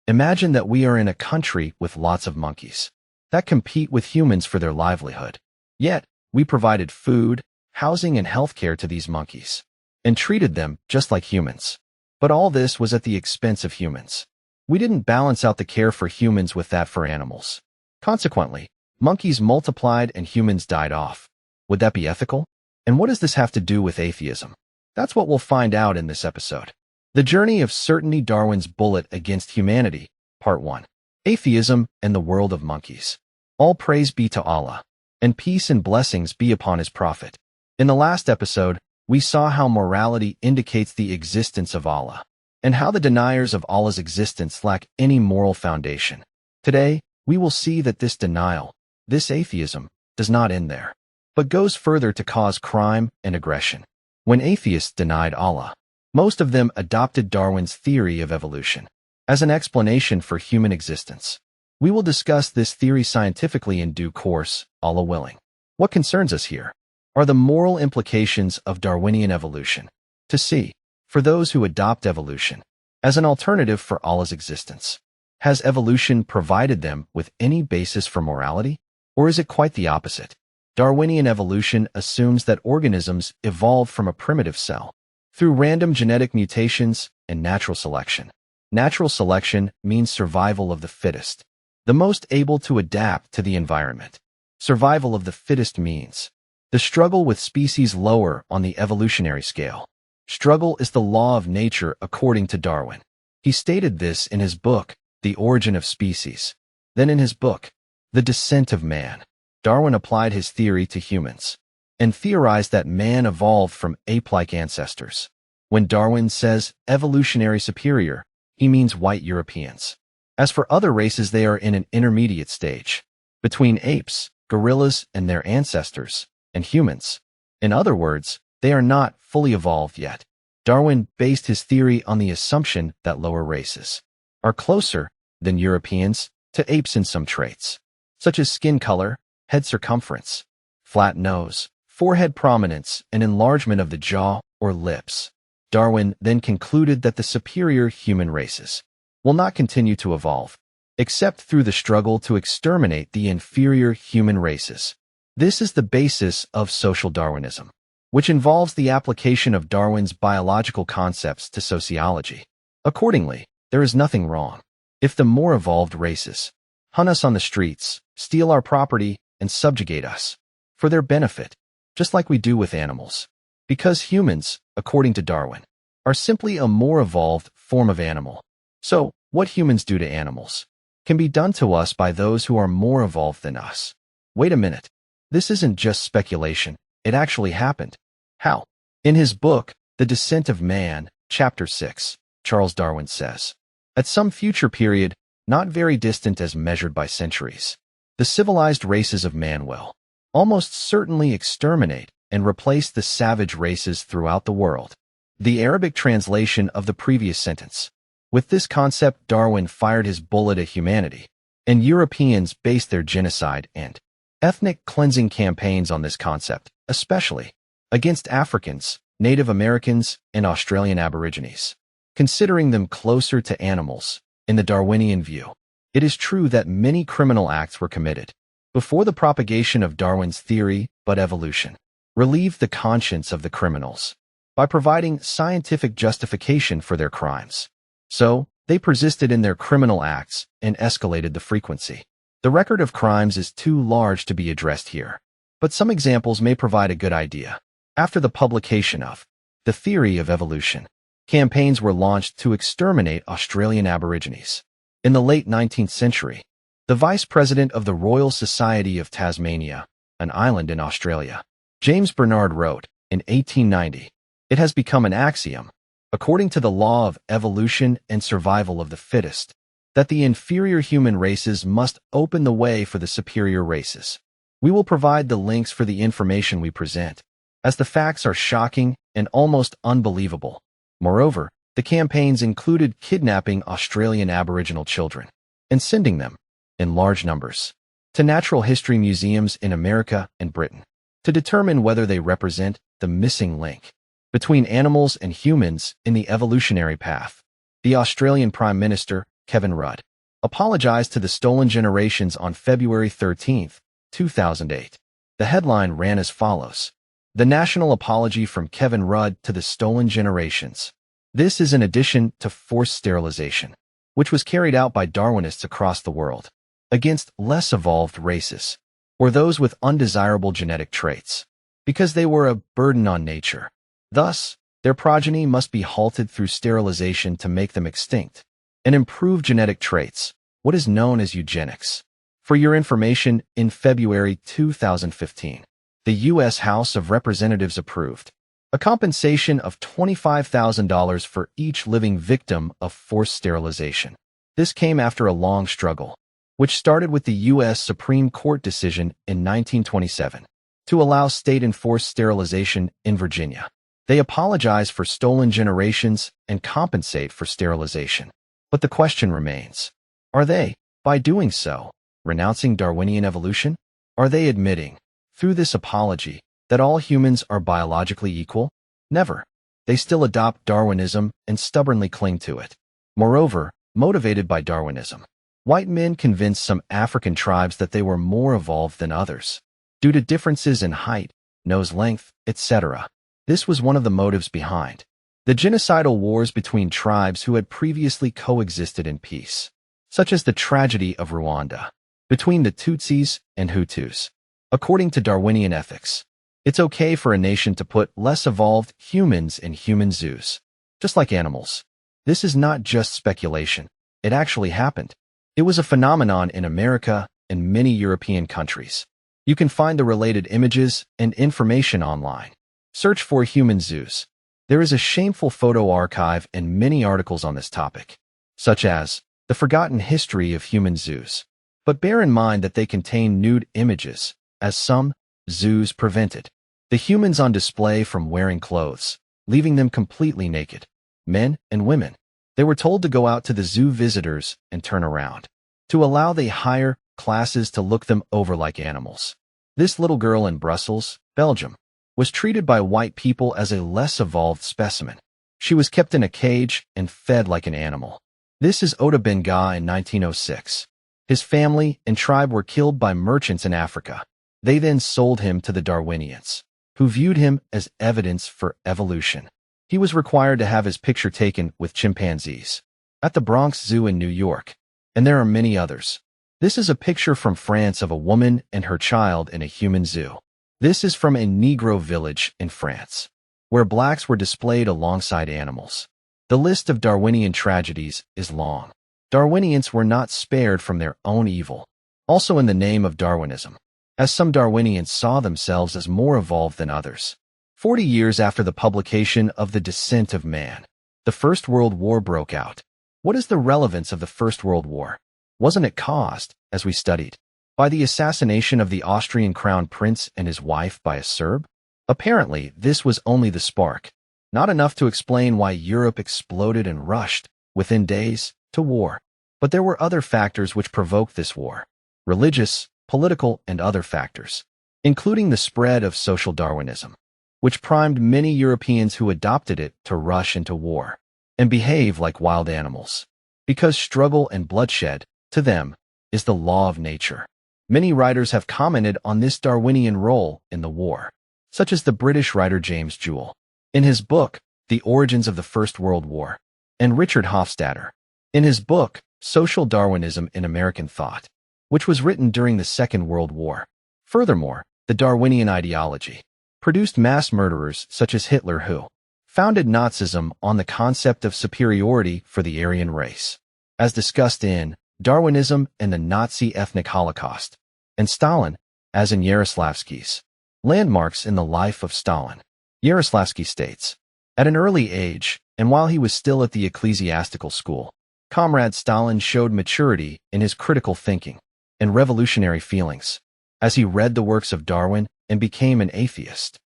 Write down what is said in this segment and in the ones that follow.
Imagine that we are in a country with lots of monkeys that compete with humans for their livelihood. Yet, we provided food, housing, and healthcare to these monkeys and treated them just like humans. But all this was at the expense of humans. We didn't balance out the care for humans with that for animals. Consequently, monkeys multiplied and humans died off. Would that be ethical? And what does this have to do with atheism? That's what we'll find out in this episode. The Journey of Certainty: Darwin's Bullet Against Humanity, Part 1. Atheism and the World of Monkeys. All praise be to Allah, and peace and blessings be upon His Prophet. In the last episode, we saw how morality indicates the existence of Allah, and how the deniers of Allah's existence lack any moral foundation. Today, we will see that this denial, this atheism, does not end there, but goes further to cause crime and aggression. When atheists denied Allah, most of them adopted Darwin's theory of evolution as an explanation for human existence. We will discuss this theory scientifically in due course, Allah willing. What concerns us here are the moral implications of Darwinian evolution. To see, for those who adopt evolution as an alternative for Allah's existence, has evolution provided them with any basis for morality? Or is it quite the opposite? Darwinian evolution assumes that organisms evolved from a primitive cell through random genetic mutations and natural selection. Natural selection means survival of the fittest, the most able to adapt to the environment. Survival of the fittest means the struggle with species lower on the evolutionary scale. Struggle is the law of nature according to Darwin. He stated this in his book, The Origin of Species. Then in his book, The Descent of Man, Darwin applied his theory to humans and theorized that man evolved from ape-like ancestors. When Darwin says evolutionary superior, he means white Europeans. As for other races, they are in an intermediate stage between apes, gorillas, and their ancestors, and humans. In other words, they are not fully evolved yet. Darwin based his theory on the assumption that lower races are closer than Europeans to apes in some traits, such as skin color, head circumference, flat nose, forehead prominence, and enlargement of the jaw or lips. Darwin then concluded that the superior human races will not continue to evolve, except through the struggle to exterminate the inferior human races. This is the basis of social Darwinism, which involves the application of Darwin's biological concepts to sociology. Accordingly, there is nothing wrong if the more evolved races hunt us on the streets, steal our property, and subjugate us for their benefit, just like we do with animals. Because humans, according to Darwin, are simply a more evolved form of animal. So, what humans do to animals can be done to us by those who are more evolved than us. Wait a minute. This isn't just speculation. It actually happened. How? In his book, The Descent of Man, Chapter 6, Charles Darwin says, at some future period, not very distant as measured by centuries, the civilized races of man will almost certainly exterminate and replace the savage races throughout the world. The Arabic translation of the previous sentence. With this concept, Darwin fired his bullet at humanity, and Europeans based their genocide and ethnic cleansing campaigns on this concept, especially against Africans, Native Americans, and Australian Aborigines, considering them closer to animals. In the Darwinian view, it is true that many criminal acts were committed before the propagation of Darwin's theory, but evolution relieved the conscience of the criminals by providing scientific justification for their crimes. So, they persisted in their criminal acts and escalated the frequency. The record of crimes is too large to be addressed here, but some examples may provide a good idea. After the publication of The Theory of Evolution, campaigns were launched to exterminate Australian Aborigines. In the late 19th century, the vice president of the Royal Society of Tasmania, an island in Australia, James Bernard, wrote in 1890, "It has become an axiom, according to the law of evolution and survival of the fittest, that the inferior human races must open the way for the superior races." We will provide the links for the information we present, as the facts are shocking and almost unbelievable. Moreover, the campaigns included kidnapping Australian Aboriginal children and sending them, in large numbers, to natural history museums in America and Britain to determine whether they represent the missing link between animals and humans in the evolutionary path. The Australian Prime Minister, Kevin Rudd, apologized to the stolen generations on February 13, 2008. The headline ran as follows: The National Apology from Kevin Rudd to the Stolen Generations. This is in addition to forced sterilization, which was carried out by Darwinists across the world, against less evolved races, or those with undesirable genetic traits, because they were a burden on nature. Thus, their progeny must be halted through sterilization to make them extinct, and improve genetic traits, what is known as eugenics. For your information, in February 2015, the U.S. House of Representatives approved a compensation of $25,000 for each living victim of forced sterilization. This came after a long struggle, which started with the U.S. Supreme Court decision in 1927 to allow state-enforced sterilization in Virginia. They apologize for stolen generations and compensate for sterilization. But the question remains, are they, by doing so, renouncing Darwinian evolution? Are they admitting, through this apology, that all humans are biologically equal? Never. They still adopt Darwinism and stubbornly cling to it. Moreover, motivated by Darwinism, white men convinced some African tribes that they were more evolved than others, due to differences in height, nose length, etc. This was one of the motives behind the genocidal wars between tribes who had previously coexisted in peace, such as the tragedy of Rwanda, between the Tutsis and Hutus. According to Darwinian ethics, it's okay for a nation to put less evolved humans in human zoos, just like animals. This is not just speculation. It actually happened. It was a phenomenon in America and many European countries. You can find the related images and information online. Search for human zoos. There is a shameful photo archive and many articles on this topic, such as The Forgotten History of Human Zoos. But bear in mind that they contain nude images, as some zoos prevented the humans on display from wearing clothes, leaving them completely naked, men and women. They were told to go out to the zoo visitors and turn around, to allow the higher classes to look them over like animals. This little girl in Brussels, Belgium, was treated by white people as a less evolved specimen. She was kept in a cage and fed like an animal. This is Oda Benga in 1906. His family and tribe were killed by merchants in Africa. They then sold him to the Darwinians, who viewed him as evidence for evolution. He was required to have his picture taken with chimpanzees at the Bronx Zoo in New York, and there are many others. This is a picture from France of a woman and her child in a human zoo. This is from a Negro village in France, where blacks were displayed alongside animals. The list of Darwinian tragedies is long. Darwinians were not spared from their own evil, also in the name of Darwinism, as some Darwinians saw themselves as more evolved than others. 40 years after the publication of The Descent of Man, the First World War broke out. What is the relevance of the First World War? Wasn't it caused, as we studied, by the assassination of the Austrian crown prince and his wife by a Serb? Apparently, this was only the spark, not enough to explain why Europe exploded and rushed, within days, to war. But there were other factors which provoked this war: religious, political, and other factors, including the spread of social Darwinism, which primed many Europeans who adopted it to rush into war and behave like wild animals, because struggle and bloodshed, to them, is the law of nature. Many writers have commented on this Darwinian role in the war, such as the British writer James Joule, in his book, The Origins of the First World War, and Richard Hofstadter, in his book, Social Darwinism in American Thought, which was written during the Second World War. Furthermore, the Darwinian ideology produced mass murderers such as Hitler, who founded Nazism on the concept of superiority for the Aryan race, as discussed in Darwinism and the Nazi Ethnic Holocaust, and Stalin, as in Yaroslavsky's Landmarks in the Life of Stalin. Yaroslavsky states, at an early age, and while he was still at the ecclesiastical school, Comrade Stalin showed maturity in his critical thinking and revolutionary feelings, as he read the works of Darwin and became an atheist.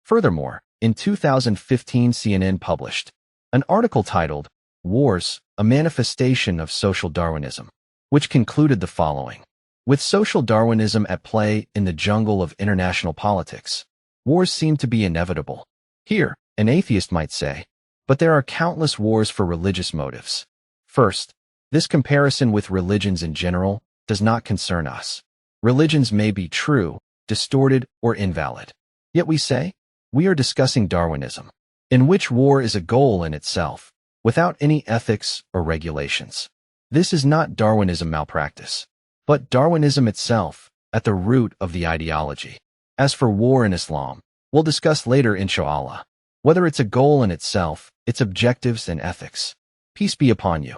Furthermore, in 2015 CNN published an article titled, Wars, a Manifestation of Social Darwinism, which concluded the following. With social Darwinism at play in the jungle of international politics, wars seem to be inevitable. Here, an atheist might say, but there are countless wars for religious motives. First, This comparison with religions in general does not concern us. Religions may be true, distorted, or invalid. Yet we say, we are discussing Darwinism, in which war is a goal in itself, without any ethics or regulations. This is not Darwinism malpractice, but Darwinism itself, at the root of the ideology. As for war in Islam, we'll discuss later inshallah, whether it's a goal in itself, its objectives and ethics. Peace be upon you.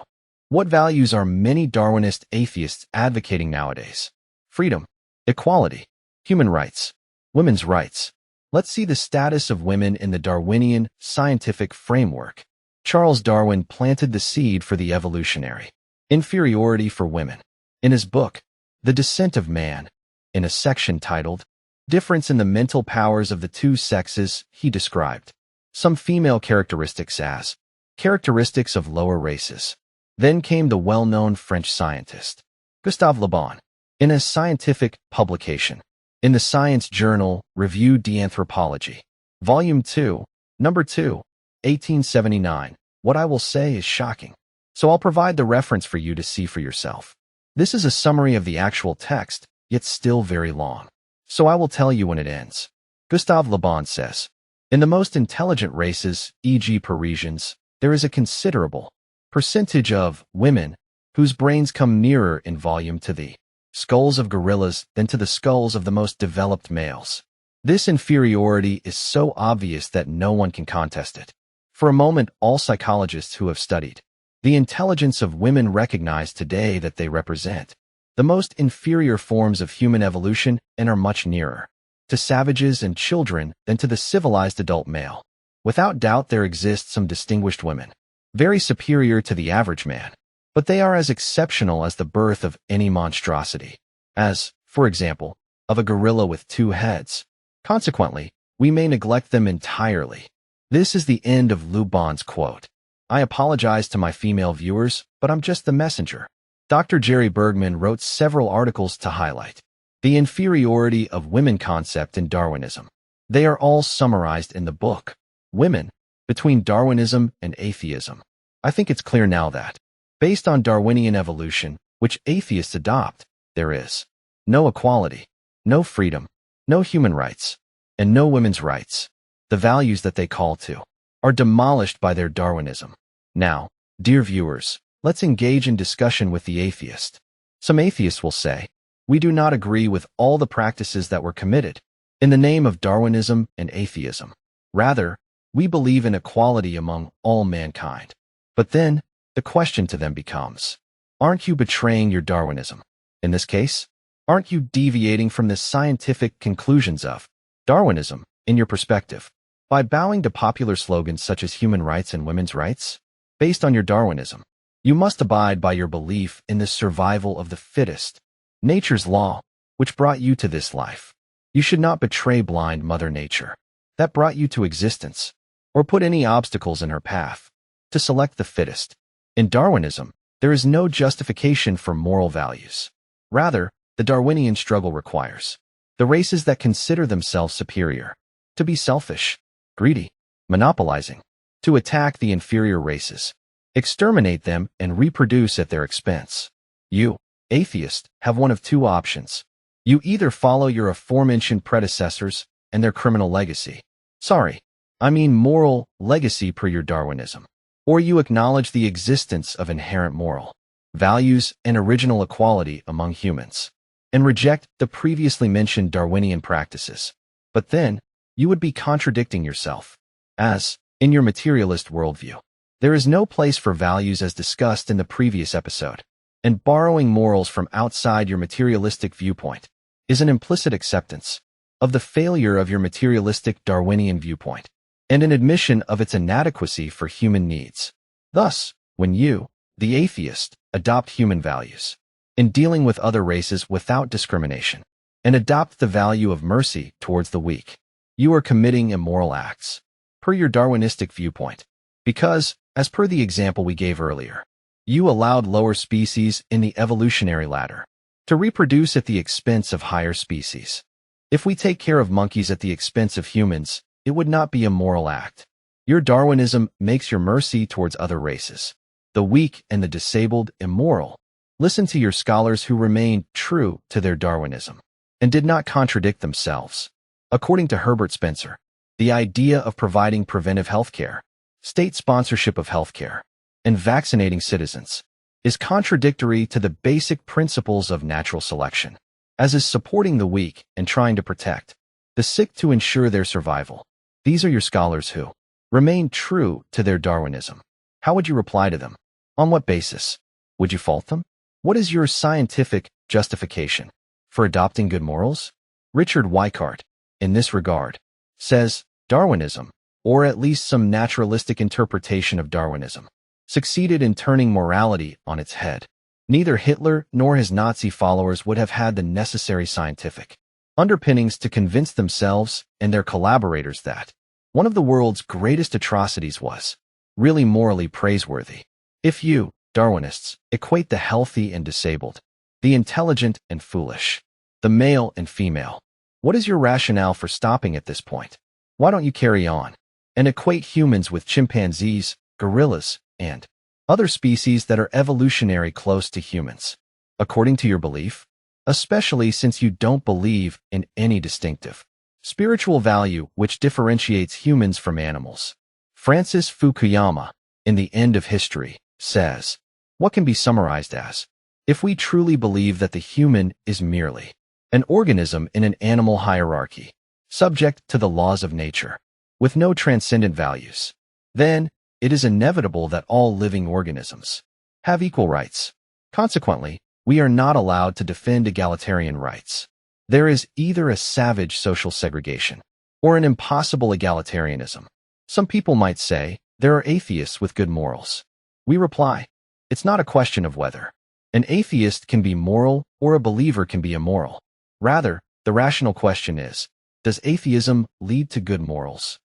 What values are many Darwinist atheists advocating nowadays? Freedom, equality, human rights, women's rights. Let's see the status of women in the Darwinian scientific framework. Charles Darwin planted the seed for the evolutionary inferiority for women. In his book, The Descent of Man, in a section titled Difference in the Mental Powers of the Two Sexes, he described some female characteristics as characteristics of lower races. Then came the well-known French scientist, Gustave Le Bon, in a scientific publication, in the science journal Revue d'Anthropologie, Volume 2, Number 2, 1879. What I will say is shocking, so I'll provide the reference for you to see for yourself. This is a summary of the actual text, yet still very long, so I will tell you when it ends. Gustave Le Bon says, in the most intelligent races, e.g. Parisians, there is a considerable percentage of women whose brains come nearer in volume to the skulls of gorillas than to the skulls of the most developed males. This inferiority is so obvious that no one can contest it. For a moment, all psychologists who have studied the intelligence of women recognize today that they represent the most inferior forms of human evolution and are much nearer to savages and children than to the civilized adult male. Without doubt, there exist some distinguished women, very superior to the average man, but they are as exceptional as the birth of any monstrosity, as, for example, of a gorilla with two heads. Consequently, we may neglect them entirely. This is the end of Le Bon's quote. I apologize to my female viewers, but I'm just the messenger. Dr. Jerry Bergman wrote several articles to highlight the inferiority of women concept in Darwinism. They are all summarized in the book, Women, Between Darwinism and Atheism. I think it's clear now that, based on Darwinian evolution, which atheists adopt, there is no equality, no freedom, no human rights, and no women's rights. The values that they call to are demolished by their Darwinism. Now, dear viewers, let's engage in discussion with the atheist. Some atheists will say, we do not agree with all the practices that were committed in the name of Darwinism and atheism. Rather, we believe in equality among all mankind. But then, the question to them becomes, aren't you betraying your Darwinism? In this case, aren't you deviating from the scientific conclusions of Darwinism, in your perspective, by bowing to popular slogans such as human rights and women's rights? Based on your Darwinism, you must abide by your belief in the survival of the fittest, nature's law, which brought you to this life. You should not betray blind Mother Nature, that brought you to existence, or put any obstacles in her path, to select the fittest. In Darwinism, there is no justification for moral values. Rather, the Darwinian struggle requires the races that consider themselves superior to be selfish, greedy, monopolizing, to attack the inferior races, exterminate them, and reproduce at their expense. You, atheist, have one of two options. You either follow your aforementioned predecessors and their criminal legacy. I mean moral legacy per your Darwinism. Or you acknowledge the existence of inherent moral values and original equality among humans, and reject the previously mentioned Darwinian practices. But then, you would be contradicting yourself, as, in your materialist worldview, there is no place for values as discussed in the previous episode, and borrowing morals from outside your materialistic viewpoint is an implicit acceptance of the failure of your materialistic Darwinian viewpoint, and an admission of its inadequacy for human needs. Thus, when you, the atheist, adopt human values in dealing with other races without discrimination, and adopt the value of mercy towards the weak, you are committing immoral acts, per your Darwinistic viewpoint, because, as per the example we gave earlier, you allowed lower species in the evolutionary ladder to reproduce at the expense of higher species. If we take care of monkeys at the expense of humans, it would not be a moral act. Your Darwinism makes your mercy towards other races the weak and the disabled immoral. Listen to your scholars who remained true to their Darwinism and did not contradict themselves. According to Herbert Spencer, the idea of providing preventive health care, state sponsorship of health care, and vaccinating citizens is contradictory to the basic principles of natural selection, as is supporting the weak and trying to protect the sick to ensure their survival. These are your scholars who remain true to their Darwinism. How would you reply to them? On what basis? Would you fault them? What is your scientific justification for adopting good morals? Richard Weikart, in this regard, says Darwinism, or at least some naturalistic interpretation of Darwinism, succeeded in turning morality on its head. Neither Hitler nor his Nazi followers would have had the necessary scientific underpinnings to convince themselves and their collaborators that one of the world's greatest atrocities was really morally praiseworthy. If you, Darwinists, equate the healthy and disabled, the intelligent and foolish, the male and female, what is your rationale for stopping at this point? Why don't you carry on and equate humans with chimpanzees, gorillas, and other species that are evolutionary close to humans, according to your belief? Especially since you don't believe in any distinctive spiritual value which differentiates humans from animals. Francis Fukuyama, in The End of History, says, what can be summarized as, if we truly believe that the human is merely an organism in an animal hierarchy, subject to the laws of nature, with no transcendent values, then it is inevitable that all living organisms have equal rights. Consequently, we are not allowed to defend egalitarian rights. There is either a savage social segregation or an impossible egalitarianism. Some people might say there are atheists with good morals. We reply, it's not a question of whether an atheist can be moral or a believer can be immoral. Rather, the rational question is, does atheism lead to good morals?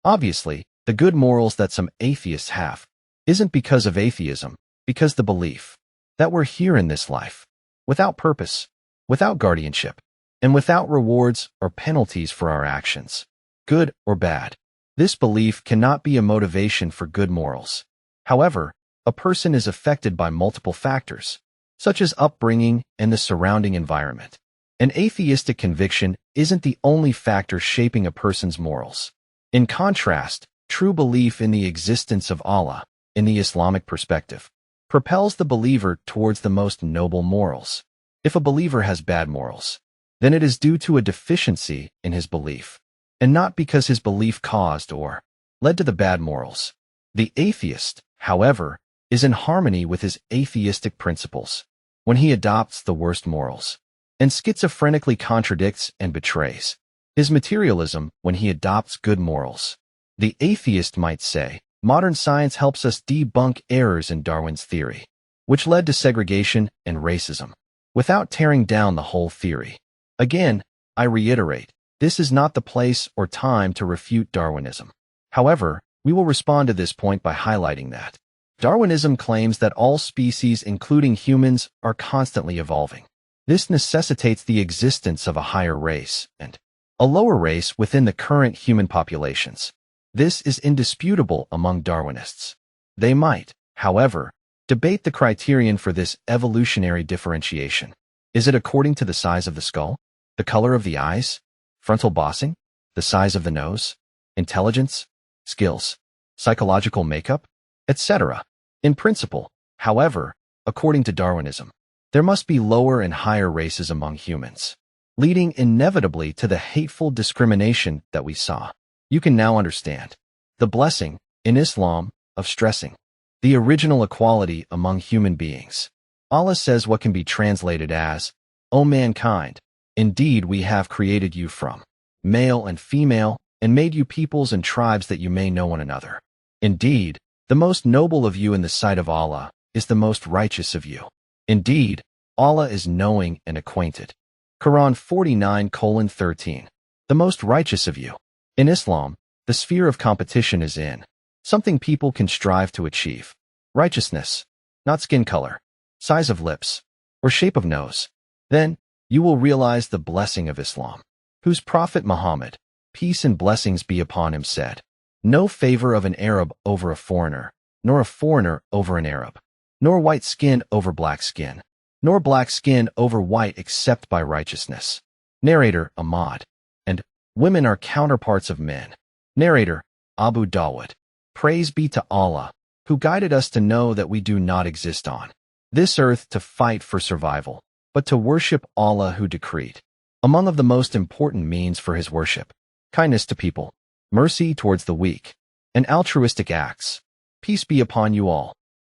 Obviously, the good morals that some atheists have isn't because of atheism, because the belief that we're here in this life, without purpose, without guardianship, and without rewards or penalties for our actions, good or bad. This belief cannot be a motivation for good morals. However, a person is affected by multiple factors, such as upbringing and the surrounding environment. An atheistic conviction isn't the only factor shaping a person's morals. In contrast, true belief in the existence of Allah, in the Islamic perspective, propels the believer towards the most noble morals. If a believer has bad morals, then it is due to a deficiency in his belief, and not because his belief caused or led to the bad morals. The atheist, however, is in harmony with his atheistic principles when he adopts the worst morals, and schizophrenically contradicts and betrays his materialism when he adopts good morals. The atheist might say, modern science helps us debunk errors in Darwin's theory, which led to segregation and racism, without tearing down the whole theory. Again, I reiterate, this is not the place or time to refute Darwinism. However, we will respond to this point by highlighting that Darwinism claims that all species, including humans, are constantly evolving. This necessitates the existence of a higher race and a lower race within the current human populations. This is indisputable among Darwinists. They might, however, debate the criterion for this evolutionary differentiation. Is it according to the size of the skull, the color of the eyes, frontal bossing, the size of the nose, intelligence, skills, psychological makeup, etc.? In principle, however, according to Darwinism, there must be lower and higher races among humans, leading inevitably to the hateful discrimination that we saw. You can now understand the blessing, in Islam, of stressing the original equality among human beings. Allah says what can be translated as, O mankind, indeed we have created you from male and female, and made you peoples and tribes that you may know one another. Indeed, the most noble of you in the sight of Allah is the most righteous of you. Indeed, Allah is knowing and acquainted. Quran 49:13. The most righteous of you. In Islam, the sphere of competition is in something people can strive to achieve. Righteousness, not skin color, size of lips, or shape of nose. Then, you will realize the blessing of Islam, whose Prophet Muhammad, peace and blessings be upon him, said, no favor of an Arab over a foreigner, nor a foreigner over an Arab, nor white skin over black skin, nor black skin over white except by righteousness. Narrator, Ahmad. And women are counterparts of men. Narrator, Abu Dawud. Praise be to Allah, who guided us to know that we do not exist on this earth to fight for survival, but to worship Allah who decreed. Among of the most important means for his worship, kindness to people, mercy towards the weak, and altruistic acts. Peace be upon you all.